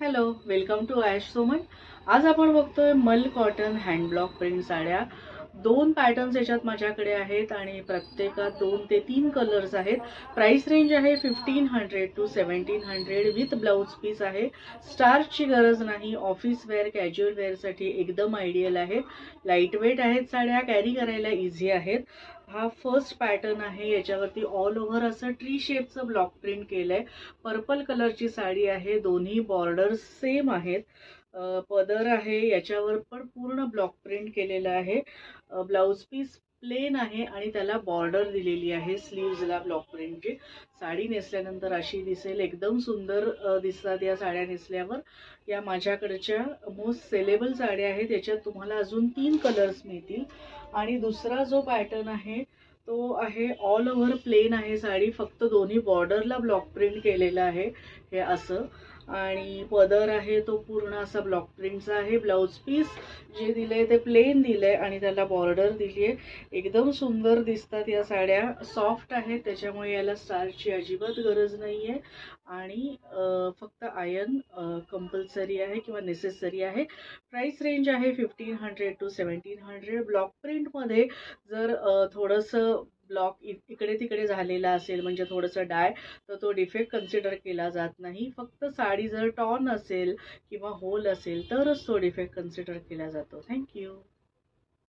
Hello, welcome to Ash Soman. आज आपण बघतोय मल कॉटन हँड ब्लॉक प्रिंट साड्या. दोन पॅटर्न्स याच्यात माझ्याकडे आहेत आणि प्रत्येकात 2 ते 3 कलर्स आहेत. प्राइस रेंज आहे 1500 टू 1700 विथ ब्लाउज पीस आहे. स्टार्चची गरज नाही. ऑफिस वेअर, कॅज्युअल वेअरसाठी एकदम आयडियल आहे. लाईट वेट आहेत साड्या, कॅरी करायला इझी आहेत. हा फर्स्ट पॅटर्न आहे. याच्यावरती ऑल ओव्हर असं ट्री शेपचं ब्लॉक प्रिंट केलंय. पर्पल कलरची साडी आहे. दोन्ही बॉर्डर्स सेम आहेत. पदर आहे, याच्यावर पण पूर्ण ब्लॉक प्रिंट केलेलं आहे. ब्लाउज पीस प्लेन आहे आणि त्याला बॉर्डर दिलेली आहे स्लीव्जला ब्लॉक प्रिंटची. साडी नेसल्यानंतर अशी दिसेल. एकदम सुंदर दिसतात या साड्या नेसल्यावर. या माझ्याकडच्या मोस्ट सेलेबल साड्या आहेत. याच्यात तुम्हाला अजून 3 कलर्स मिळतील. आणि दुसरा जो पॅटर्न आहे तो आहे ऑल ओव्हर प्लेन आहे साडी, फक्त दोन्ही बॉर्डरला ब्लॉक प्रिंट केलेला आहे हे असं. आणि पदर आहे तो पूर्ण असा ब्लॉक प्रिंटचा आहे. ब्लाउज पीस जे दिलंय ते प्लेन दिलंय आणि त्याला बॉर्डर दिली आहे. एकदम सुंदर दिसतात या साड्या. सॉफ्ट आहेत त्याच्यामुळे याला स्टार्चची अजिबात गरज नाहीये. आणि फक्त आयर्न कंपल्सरी आहे किंवा नेसेसरी आहे. प्राइस रेंज आहे 1500 टू 1700. ब्लॉक प्रिंटमध्ये जर थोडंसं ब्लॉक इकडे तिकडे झालेला असेल, म्हणजे थोडंसं डाय, तर तो डिफेक्ट कन्सिडर केला जात नाही. फक्त साडी जर टॉर्न असेल किंवा होल असेल तरच तो डिफेक्ट कन्सिडर केला जातो. थँक्यू.